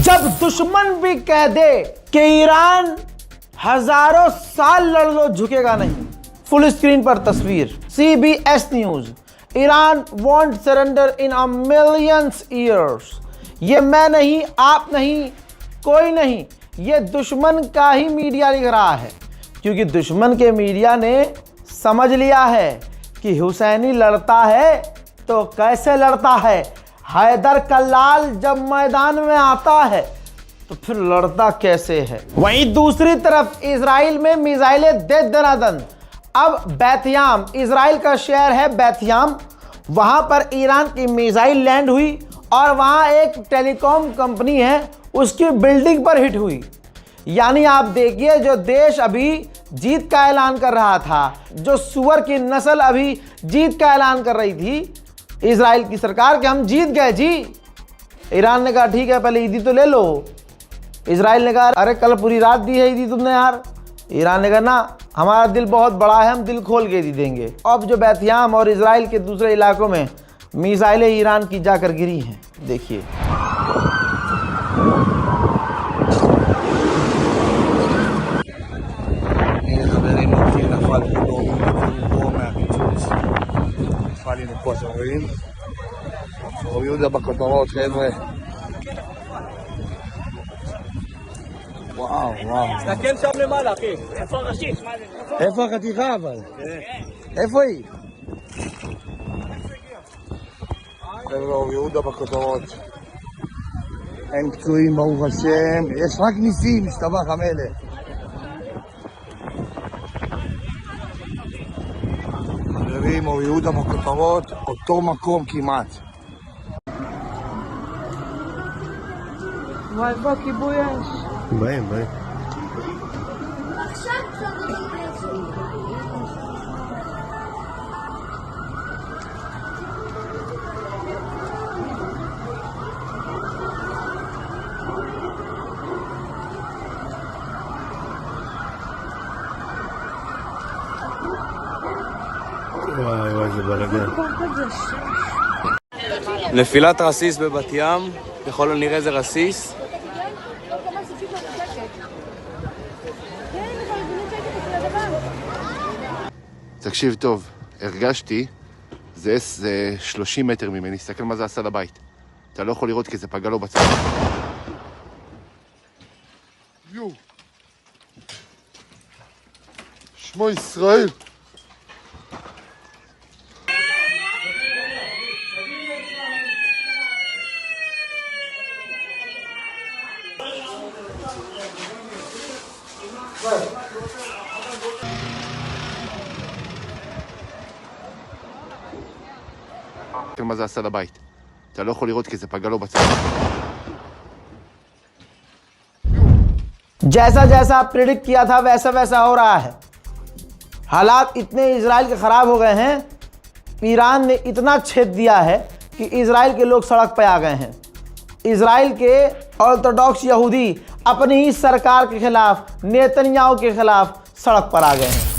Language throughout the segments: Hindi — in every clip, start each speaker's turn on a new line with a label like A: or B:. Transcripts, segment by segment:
A: जब दुश्मन भी कह दे कि ईरान हजारों साल लड़ लो झुकेगा नहीं। फुल स्क्रीन पर तस्वीर, CBS news, Iran want surrender इन अ मिलियंस ईयर्स। ये मैं नहीं, आप नहीं, कोई नहीं, ये दुश्मन का ही मीडिया लिख रहा है, क्योंकि दुश्मन के मीडिया ने समझ लिया है कि हुसैनी लड़ता है तो कैसे लड़ता है। हैदर का लाल जब मैदान में आता है तो फिर लड़ता कैसे है। वहीं दूसरी तरफ इजराइल में मिसाइलें दे दनादन। अब बैतयाम, इजराइल का शहर है बैतयाम, वहां पर ईरान की मिसाइल लैंड हुई और वहां एक टेलीकॉम कंपनी है उसकी बिल्डिंग पर हिट हुई। यानी आप देखिए, जो देश अभी जीत का ऐलान कर रहा था, जो सुअर की नस्ल अभी जीत का ऐलान कर रही थी इजराइल की सरकार कि हम जीत गए जी, ईरान ने कहा ठीक है पहले ईदी तो ले लो। इजराइल ने कहा अरे कल पूरी रात दी है ईदी तुमने यार। ईरान ने कहा ना, हमारा दिल बहुत बड़ा है, हम दिल खोल के ईदी देंगे। अब जो बैतयाम और इजराइल के दूसरे इलाकों में मिसाइलें ईरान की जाकर गिरी हैं, देखिए।
B: אור יהודה בכותרות, חבר'ה. וואו, וואו.
C: תסתכל שם למעלה, אחי. איפה הראשית?
B: איפה החתיכה אבל? איפה היא? חבר'ה, אור יהודה בכותרות. אין פצועים, ברוך השם. יש רק ניסים, השתבח המלך. חברים, אור יהודה בכותרות, אותו מקום כמעט.
D: וואי בוא, כיבוי אש.
B: באים. וואי, זה בלגן.
C: נפילת רסיס בבת ים, ככל הנראה זה רסיס.
B: תקשיב טוב, הרגשתי, זה 30 מטר ממני, תסתכל מה זה עשה לבית. אתה לא יכול לראות כי זה פגע לו בצד. יו! שמו ישראל! מה זה עשה לבית. אתה לא יכול לראות כי זה פגע לו בצד.
A: जैसा जैसा प्रेडिक्ट किया था वैसा वैसा हो रहा है। हालात इतने इजराइल के खराब हो गए हैं, ईरान ने इतना छेद दिया है कि इजराइल के लोग सड़क पर आ गए हैं। इजराइल के ऑर्थोडॉक्स यहूदी अपनी ही सरकार के खिलाफ, नेतन्याहू के खिलाफ सड़क पर आ गए हैं।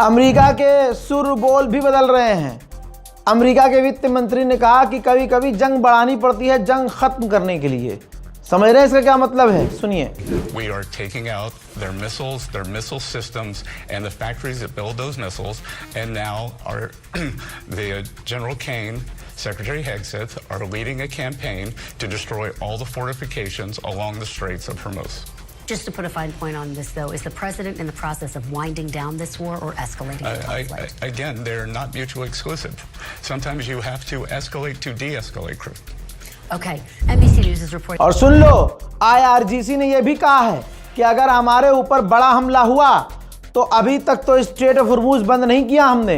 A: अमेरिका के सुर बोल भी बदल रहे हैं। अमेरिका के वित्त मंत्री ने कहा कि कभी कभी जंग बढ़ानी पड़ती है जंग खत्म करने के लिए। समझ रहे हैं इसका क्या मतलब है? सुनिए।
E: We are taking out their missiles, their missile systems, and the factories that build those missiles, and now our the General Kane, Secretary Hegseth are leading a campaign to destroy all the fortifications along the Straits of Hormuz.
F: Just to put a fine point on this, though, is the president in the process of winding down this war or escalating the conflict?
E: Again, they're not mutually exclusive. Sometimes you have to escalate to de-escalate.
F: Okay, NBC News is reporting.
A: और सुन लो, IRGC ने यह भी कहा है कि अगर हमारे ऊपर बड़ा हमला हुआ तो अभी तक तो स्ट्रेट ऑफ हॉर्मुज बंद नहीं किया हमने,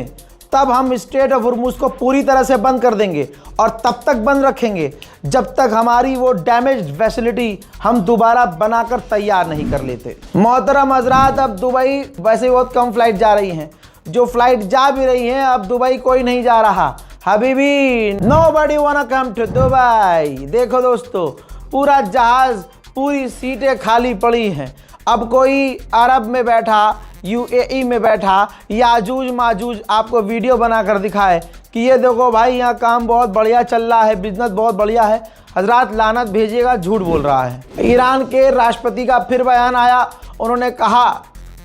A: तब हम स्ट्रेट ऑफ हॉर्मुज को पूरी तरह से बंद कर देंगे और तब तक बंद रखेंगे जब तक हमारी वो डैमेज्ड फैसिलिटी हम दोबारा बनाकर तैयार नहीं कर लेते। मोहतरम हजरात, अब दुबई वैसे बहुत कम फ्लाइट जा रही हैं, जो फ्लाइट जा भी रही हैं अब दुबई कोई नहीं जा रहा। हबीबी, nobody wanna come to Dubai. देखो दोस्तों, पूरा जहाज, पूरी सीटें खाली पड़ी हैं। अब कोई अरब में बैठा, UAE में बैठा, याजूज माजूज आपको वीडियो बनाकर दिखाए कि ये देखो भाई यहाँ काम बहुत बढ़िया चल रहा है, बिजनेस बहुत बढ़िया है, हजरात लानत भेजिएगा, झूठ बोल रहा है। ईरान के राष्ट्रपति का फिर बयान आया। उन्होंने कहा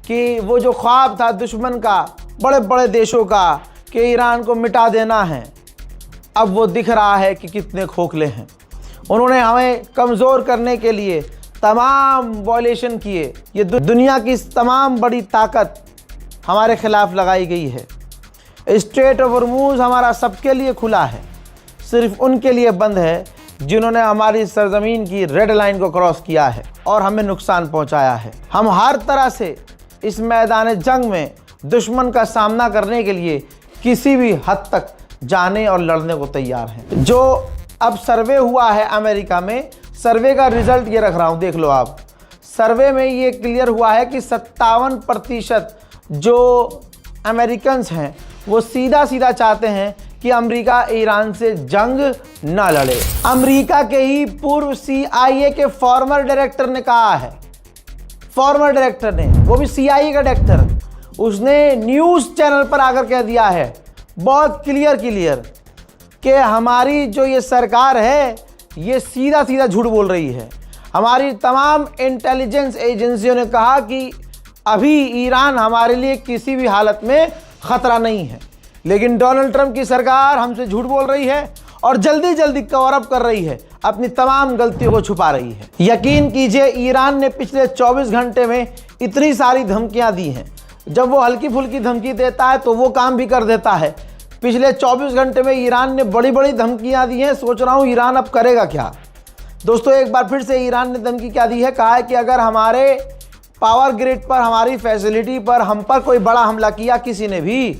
A: कि वो जो ख्वाब था दुश्मन का, बड़े बड़े देशों का, कि ईरान को मिटा देना है, अब वो दिख रहा है कि कितने खोखले हैं। उन्होंने हमें कमज़ोर करने के लिए तमाम वॉयलेशन किए। ये दुनिया की तमाम बड़ी ताकत हमारे ख़िलाफ़ लगाई गई है। स्ट्रेट ऑफ हॉर्मुज हमारा सबके लिए खुला है, सिर्फ उनके लिए बंद है जिन्होंने हमारी सरजमीन की रेड लाइन को क्रॉस किया है और हमें नुकसान पहुंचाया है। हम हर तरह से इस मैदान जंग में दुश्मन का सामना करने के लिए किसी भी हद तक जाने और लड़ने को तैयार हैं। जो अब सर्वे हुआ है अमेरिका में, सर्वे का रिजल्ट ये रख रहा हूँ, देख लो आप। सर्वे में ये क्लियर हुआ है कि 57% जो अमेरिकन्स हैं वो सीधा सीधा चाहते हैं कि अमेरिका ईरान से जंग ना लड़े। अमेरिका के ही पूर्व CIA के फॉर्मर डायरेक्टर ने कहा है, फॉर्मर डायरेक्टर ने, वो भी CIA का डायरेक्टर, उसने न्यूज़ चैनल पर आकर कह दिया है बहुत क्लियर कि हमारी जो ये सरकार है ये सीधा सीधा झूठ बोल रही है। हमारी तमाम इंटेलिजेंस एजेंसियों ने कहा कि अभी ईरान हमारे लिए किसी भी हालत में ख़तरा नहीं है, लेकिन डोनाल्ड ट्रंप की सरकार हमसे झूठ बोल रही है और जल्दी जल्दी कवर अप कर रही है, अपनी तमाम गलतियों को छुपा रही है। यकीन कीजिए, ईरान ने पिछले 24 घंटे में इतनी सारी धमकियां दी हैं। जब वो हल्की फुल्की धमकी देता है तो वो काम भी कर देता है। पिछले 24 घंटे में ईरान ने बड़ी बड़ी धमकियां दी हैं। सोच रहा हूँ ईरान अब करेगा क्या। दोस्तों, एक बार फिर से ईरान ने धमकी क्या दी है, कहा है कि अगर हमारे पावर ग्रिड पर, हमारी फैसिलिटी पर, हम पर कोई बड़ा हमला किया किसी ने भी,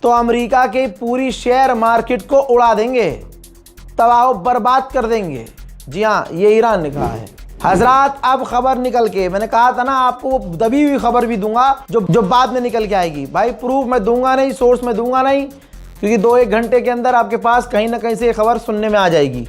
A: तो अमेरिका की पूरी शेयर मार्केट को उड़ा देंगे, तबाह बर्बाद कर देंगे। जी हाँ, ये ईरान ने कहा है। हजरात, अब खबर निकल के, मैंने कहा था ना आपको, दबी हुई खबर भी दूंगा जो बाद में निकल के आएगी। भाई प्रूफ मैं दूंगा नहीं, सोर्स मैं दूंगा नहीं, क्योंकि 2-1 घंटे के अंदर आपके पास कहीं ना कहीं से ये खबर सुनने में आ जाएगी,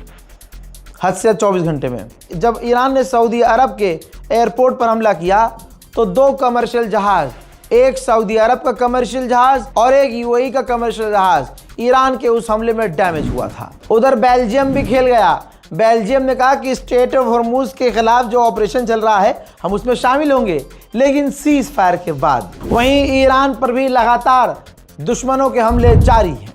A: हद से 24 घंटे में। जब ईरान ने सऊदी अरब के एयरपोर्ट पर हमला किया तो 2 कमर्शियल जहाज़, एक सऊदी अरब का कमर्शियल जहाज़ और एक UAE का कमर्शियल जहाज़, ईरान के उस हमले में डैमेज हुआ था। उधर बेल्जियम भी खेल गया। बेल्जियम ने कहा कि स्ट्रेट ऑफ हॉर्मुज के खिलाफ जो ऑपरेशन चल रहा है हम उसमें शामिल होंगे, लेकिन सीज फायर के बाद। वहीं ईरान पर भी लगातार दुश्मनों के हमले जारी हैं।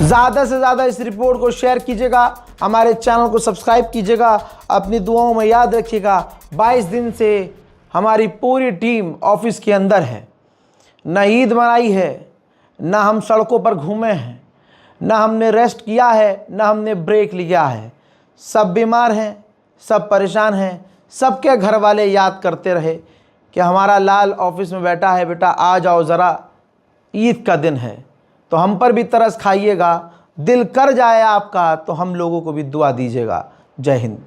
A: ज़्यादा से ज़्यादा इस रिपोर्ट को शेयर कीजिएगा, हमारे चैनल को सब्सक्राइब कीजिएगा, अपनी दुआओं में याद रखिएगा। 22 दिन से हमारी पूरी टीम ऑफिस के अंदर है, न ईद मनाई है, न हम सड़कों पर घूमे हैं, न हमने रेस्ट किया है, न हमने ब्रेक लिया है। सब बीमार हैं, सब परेशान हैं, सबके घर वाले याद करते रहे कि हमारा लाल ऑफिस में बैठा है, बेटा आ जाओ ज़रा, ईद का दिन है। तो हम पर भी तरस खाइएगा, दिल कर जाए आपका तो हम लोगों को भी दुआ दीजिएगा। जय हिंद।